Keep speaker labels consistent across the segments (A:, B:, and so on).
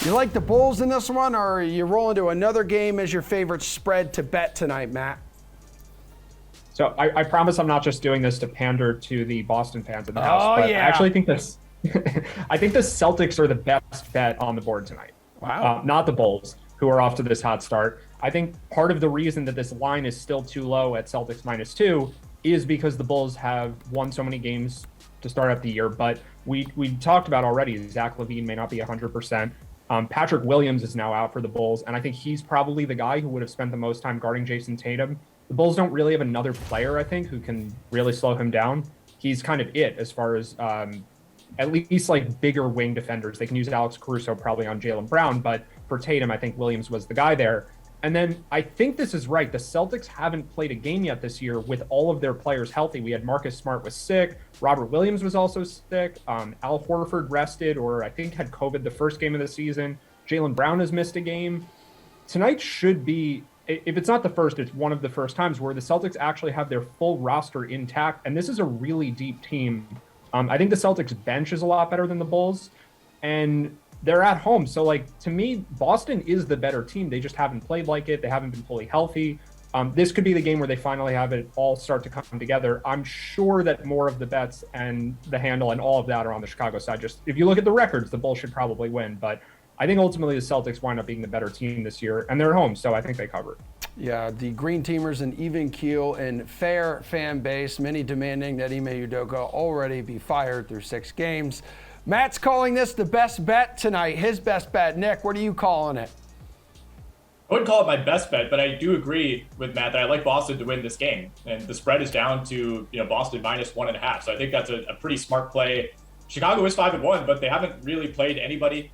A: You like the Bulls in this one, or are you rolling to another game as your favorite spread to bet tonight, Matt?
B: So I promise I'm not just doing this to pander to the Boston fans in the house, but
A: yeah.
B: I actually think this. I think the Celtics are the best bet on the board tonight.
A: Wow.
B: Not the Bulls, who are off to this hot start. I think part of the reason that this line is still too low at Celtics -2 is because the Bulls have won so many games to start out the year. But we talked about already, Zach LaVine may not be 100%. Patrick Williams is now out for the Bulls, and I think he's probably the guy who would have spent the most time guarding Jason Tatum. The Bulls don't really have another player, I think, who can really slow him down. He's kind of it as far as at least like bigger wing defenders. They can use Alex Caruso probably on Jaylen Brown, but for Tatum, I think Williams was the guy there. And then I think this is right. The Celtics haven't played a game yet this year with all of their players healthy. We had Marcus Smart was sick. Robert Williams was also sick. Al Horford rested, or I think had COVID the first game of the season. Jaylen Brown has missed a game. Tonight should be, if it's not the first, it's one of the first times where the Celtics actually have their full roster intact. And this is a really deep team. I think the Celtics bench is a lot better than the Bulls. And they're at home. So, like, to me, Boston is the better team. They just haven't played like it. They haven't been fully healthy. This could be the game where they finally have it all start to come together. I'm sure that more of the bets and the handle and all of that are on the Chicago side. Just if you look at the records, the Bulls should probably win. But I think ultimately the Celtics wind up being the better team this year, and they're at home, so I think they cover.
A: Yeah, the Green Teamers an even keel and fair fan base, many demanding that Ime Udoka already be fired through 6 games. Matt's calling this the best bet tonight, his best bet. Nick, what are you calling it?
C: I wouldn't call it my best bet, but I do agree with Matt that I like Boston to win this game. And the spread is down to Boston -1.5. So I think that's a pretty smart play. Chicago is 5-1, but they haven't really played anybody.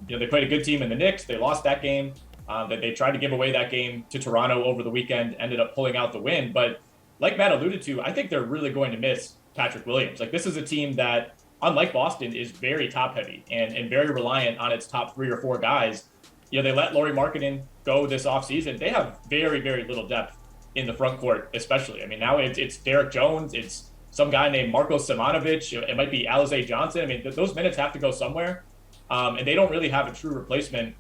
C: They played a good team in the Knicks. They lost that game. That they tried to give away that game to Toronto over the weekend, ended up pulling out the win. But like Matt alluded to, I think they're really going to miss Patrick Williams. Like, this is a team that, unlike Boston, is very top heavy and very reliant on its top 3 or 4 guys. They let Lauri Markkanen go this offseason. They have very, very little depth in the front court, especially. I mean, now it's Derek Jones. It's some guy named Marko Simonovic. It might be Alize Johnson. I mean, those minutes have to go somewhere. And they don't really have a true replacement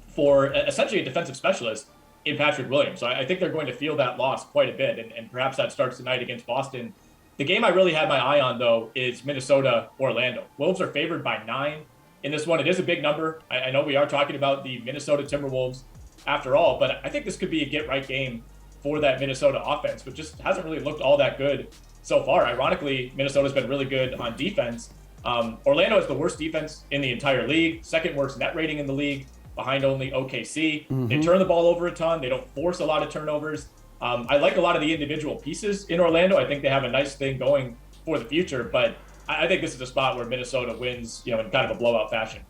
C: for essentially a defensive specialist in Patrick Williams. So I think they're going to feel that loss quite a bit. And perhaps that starts tonight against Boston. The game I really had my eye on, though, is Minnesota-Orlando. Wolves are favored by 9 in this one. It is a big number. I know we are talking about the Minnesota Timberwolves after all, but I think this could be a get-right game for that Minnesota offense, which just hasn't really looked all that good so far. Ironically, Minnesota's been really good on defense. Orlando has the worst defense in the entire league, second worst net rating in the league, behind only OKC. Mm-hmm. They turn the ball over a ton. They don't force a lot of turnovers. I like a lot of the individual pieces in Orlando. I think they have a nice thing going for the future, but I think this is a spot where Minnesota wins, in kind of a blowout fashion.